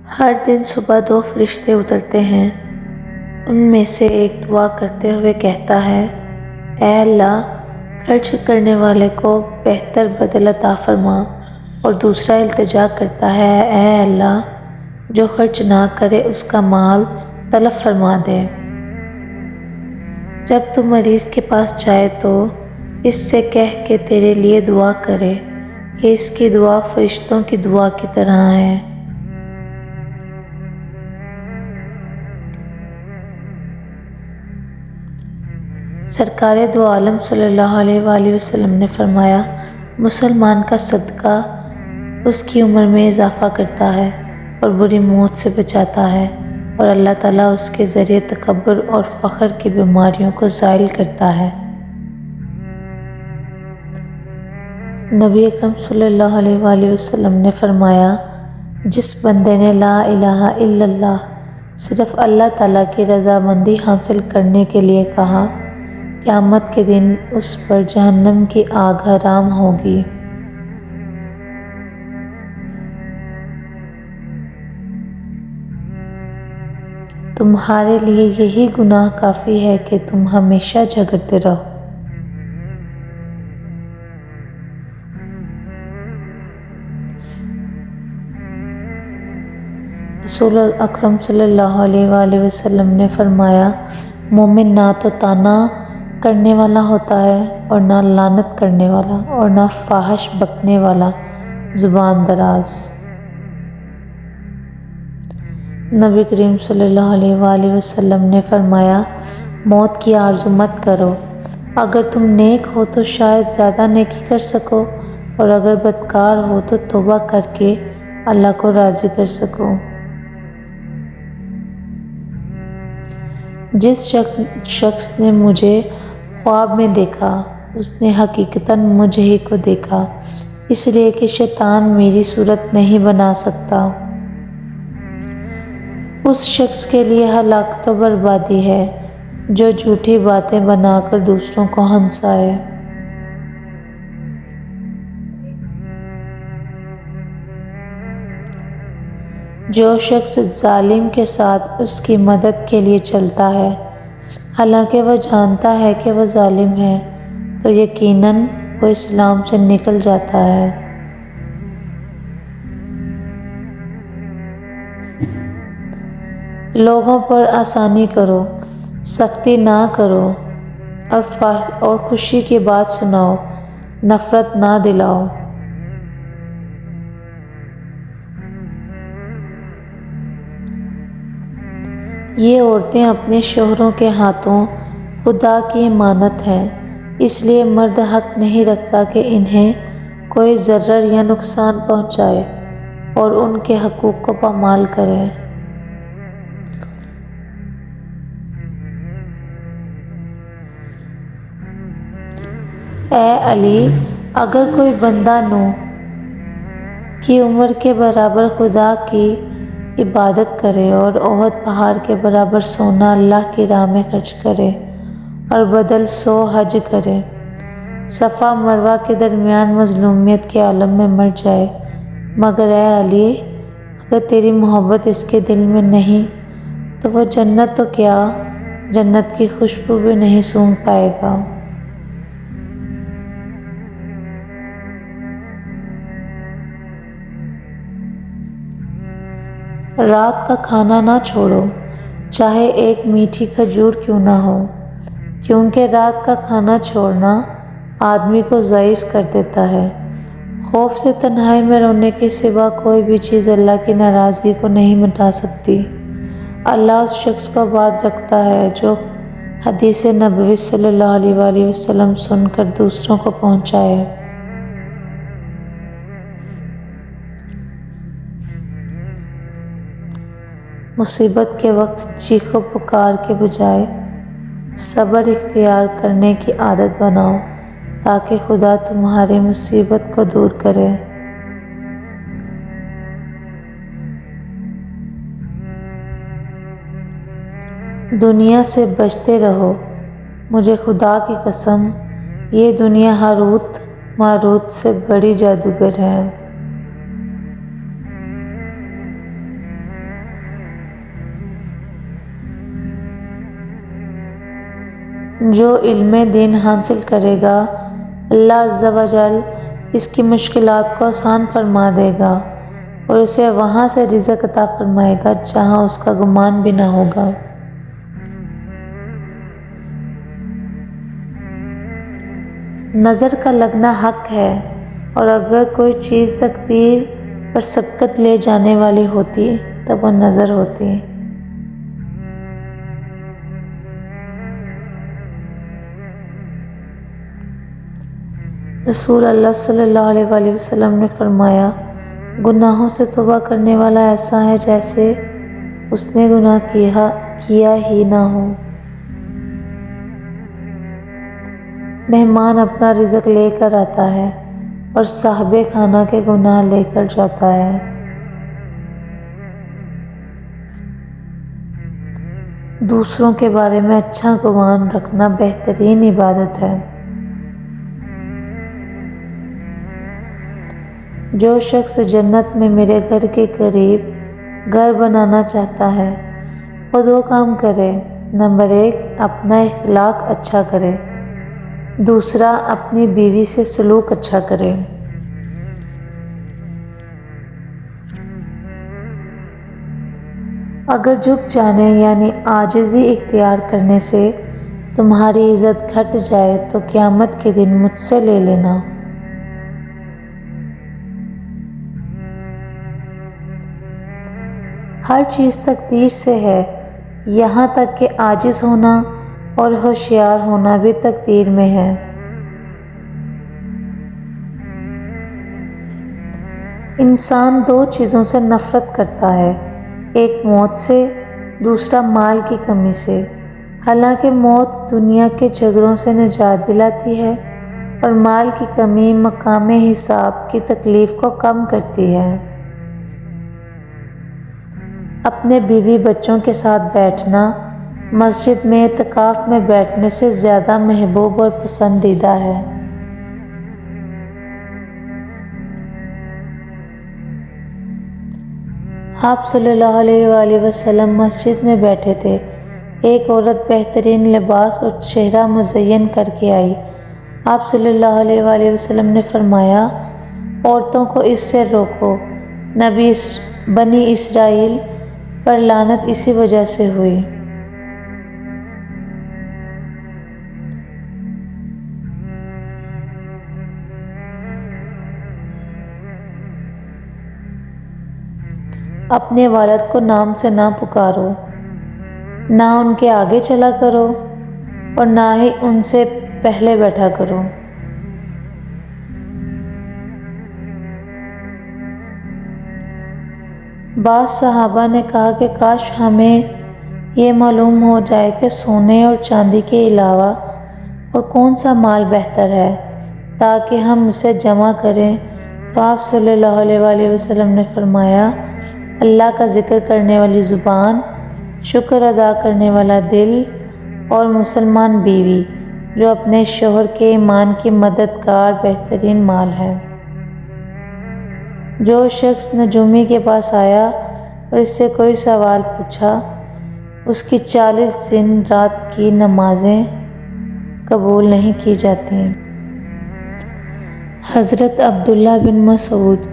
ہر دن صبح 2 فرشتے اترتے ہیں۔ ان میں سے ایک دعا کرتے ہوئے کہتا ہے، اے اللہ، خرچ کرنے والے کو بہتر بدلہ عطا فرما، اور دوسرا التجا کرتا ہے، اے اللہ، جو خرچ نہ کرے اس کا مال تلف فرما دے۔ جب تو مریض کے پاس جائے تو اس سے کہہ کہ تیرے لیے دعا کرے کہ اس کی دعا فرشتوں کی دعا کی طرح ہے۔ سرکار دو عالم صلی اللہ علیہ وآلہ وسلم نے فرمایا، مسلمان کا صدقہ اس کی عمر میں اضافہ کرتا ہے اور بری موت سے بچاتا ہے، اور اللہ تعالیٰ اس کے ذریعے تکبر اور فخر کی بیماریوں کو زائل کرتا ہے۔ نبی اکرم صلی اللہ علیہ وآلہ وسلم نے فرمایا، جس بندے نے لا الہ الا اللہ صرف اللہ تعالیٰ کی رضامندی حاصل کرنے کے لیے کہا، قیامت کے دن اس پر جہنم کی آگ حرام ہوگی۔ تمہارے لیے یہی گناہ کافی ہے کہ تم ہمیشہ جھگڑتے رہو۔ رسول اکرم صلی اللہ علیہ وآلہ وسلم نے فرمایا، مومن نہ تو طعنہ کرنے والا ہوتا ہے اور نہ لعنت کرنے والا اور نہ فحش بکنے والا زبان دراز۔ نبی کریم صلی اللہ علیہ وآلہ وسلم نے فرمایا، موت کی آرزو مت کرو، اگر تم نیک ہو تو شاید زیادہ نیکی کر سکو، اور اگر بدکار ہو تو توبہ کر کے اللہ کو راضی کر سکو۔ جس شخص نے مجھے خواب میں دیکھا اس نے حقیقتاً مجھ ہی کو دیکھا، اس لیے کہ شیطان میری صورت نہیں بنا سکتا۔ اس شخص کے لیے ہلاکت و بربادی ہے جو جھوٹی باتیں بنا کر دوسروں کو ہنسائے۔ جو شخص ظالم کے ساتھ اس کی مدد کے لیے چلتا ہے حالانکہ وہ جانتا ہے کہ وہ ظالم ہے، تو یقیناً وہ اسلام سے نکل جاتا ہے۔ لوگوں پر آسانی کرو، سختی نہ کرو، اور خوشی کی بات سناؤ، نفرت نہ دلاؤ۔ یہ عورتیں اپنے شوہروں کے ہاتھوں خدا کی امانت ہیں، اس لیے مرد حق نہیں رکھتا کہ انہیں کوئی ضرر یا نقصان پہنچائے اور ان کے حقوق کو پامال کرے۔ اے علی، اگر کوئی بندہ نوح کی عمر کے برابر خدا کی عبادت کرے اور احد پہاڑ کے برابر سونا اللہ کی راہ میں خرچ کرے اور بدل 100 حج کرے، صفا مروہ کے درمیان مظلومیت کے عالم میں مر جائے، مگر اے علی، اگر تیری محبت اس کے دل میں نہیں تو وہ جنت تو کیا، جنت کی خوشبو بھی نہیں سونگھ پائے گا۔ رات کا کھانا نہ چھوڑو، چاہے ایک میٹھی کھجور کیوں نہ ہو، کیونکہ رات کا کھانا چھوڑنا آدمی کو ضعیف کر دیتا ہے۔ خوف سے تنہائی میں رونے کے سوا کوئی بھی چیز اللہ کی ناراضگی کو نہیں مٹا سکتی۔ اللہ اس شخص کو آباد رکھتا ہے جو حدیث نبوی صلی اللہ علیہ وآلہ وسلم سن کر دوسروں کو پہنچائے۔ مصیبت کے وقت چیخ و پکار کے بجائے صبر اختیار کرنے کی عادت بناؤ تاکہ خدا تمہاری مصیبت کو دور کرے۔ دنیا سے بچتے رہو، مجھے خدا کی قسم، یہ دنیا ہاروت ماروت سے بڑی جادوگر ہے۔ جو علم دین حاصل کرے گا اللہ عز و جل اس کی مشکلات کو آسان فرما دے گا اور اسے وہاں سے رزق عطا فرمائے گا جہاں اس کا گمان بھی نہ ہوگا۔ نظر کا لگنا حق ہے، اور اگر کوئی چیز تقدیر پر سبقت لے جانے والی ہوتی تو وہ نظر ہوتی۔ رسول اللہ صلی اللہ علیہ وآلہ وسلم نے فرمایا، گناہوں سے توبہ کرنے والا ایسا ہے جیسے اس نے گناہ کیا ہی نہ ہو۔ مہمان اپنا رزق لے کر آتا ہے اور صاحب خانہ کے گناہ لے کر جاتا ہے۔ دوسروں کے بارے میں اچھا گمان رکھنا بہترین عبادت ہے۔ جو شخص جنت میں میرے گھر کے قریب گھر بنانا چاہتا ہے وہ دو کام کرے۔ نمبر 1، اپنا اخلاق اچھا کرے، دوسرا اپنی بیوی سے سلوک اچھا کرے۔ اگر جھک جانے یعنی عاجزی اختیار کرنے سے تمہاری عزت گھٹ جائے تو قیامت کے دن مجھ سے لے لینا۔ ہر چیز تقدیر سے ہے، یہاں تک کہ عاجز ہونا اور ہوشیار ہونا بھی تقدیر میں ہے۔ انسان دو چیزوں سے نفرت کرتا ہے، ایک موت سے، دوسرا مال کی کمی سے۔ حالانکہ موت دنیا کے جھگڑوں سے نجات دلاتی ہے اور مال کی کمی مقام حساب کی تکلیف کو کم کرتی ہے۔ اپنے بیوی بچوں کے ساتھ بیٹھنا مسجد میں اعتکاف میں بیٹھنے سے زیادہ محبوب اور پسندیدہ ہے۔ آپ صلی اللہ علیہ وآلہ وسلم مسجد میں بیٹھے تھے۔ ایک عورت بہترین لباس اور چہرہ مزین کر کے آئی۔ آپ صلی اللہ علیہ وآلہ وسلم نے فرمایا، عورتوں کو اس سے روکو، بنی اسرائیل پر لعنت اسی وجہ سے ہوئی۔ اپنے والد کو نام سے نہ پکارو، نہ ان کے آگے چلا کرو اور نہ ہی ان سے پہلے بیٹھا کرو۔ بعض صحابہ نے کہا کہ کاش ہمیں یہ معلوم ہو جائے کہ سونے اور چاندی کے علاوہ اور کون سا مال بہتر ہے تاکہ ہم اسے جمع کریں، تو آپ صلی اللہ علیہ وآلہ وسلم نے فرمایا، اللہ کا ذکر کرنے والی زبان، شکر ادا کرنے والا دل اور مسلمان بیوی جو اپنے شوہر کے ایمان کی مددگار بہترین مال ہے۔ جو شخص نجومی کے پاس آیا اور اس سے کوئی سوال پوچھا، اس کی 40 دن رات کی نمازیں قبول نہیں کی جاتی۔ حضرت عبداللہ بن مسعود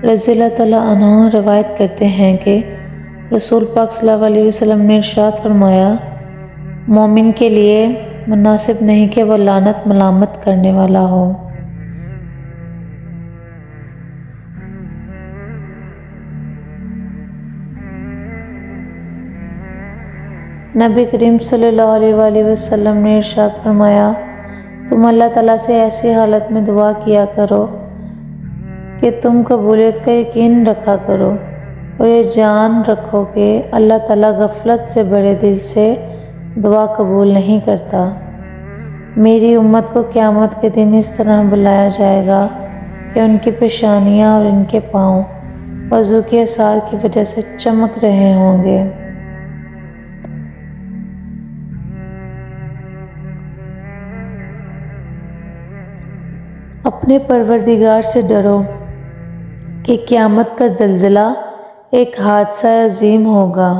رضی اللہ تعالیٰ عنہ روایت کرتے ہیں کہ رسول پاک صلی اللہ علیہ وسلم نے ارشاد فرمایا، مومن کے لیے مناسب نہیں کہ وہ لعنت ملامت کرنے والا ہو۔ نبی کریم صلی اللہ علیہ وآلہ وسلم نے ارشاد فرمایا، تم اللہ تعالیٰ سے ایسی حالت میں دعا کیا کرو کہ تم قبولیت کا یقین رکھا کرو اور یہ جان رکھو کہ اللہ تعالیٰ غفلت سے بڑے دل سے دعا قبول نہیں کرتا۔ میری امت کو قیامت کے دن اس طرح بلایا جائے گا کہ ان کی پیشانیاں اور ان کے پاؤں وضو کے اثار کی وجہ سے چمک رہے ہوں گے۔ اپنے پروردگار سے ڈرو کہ قیامت کا زلزلہ ایک حادثہ عظیم ہوگا۔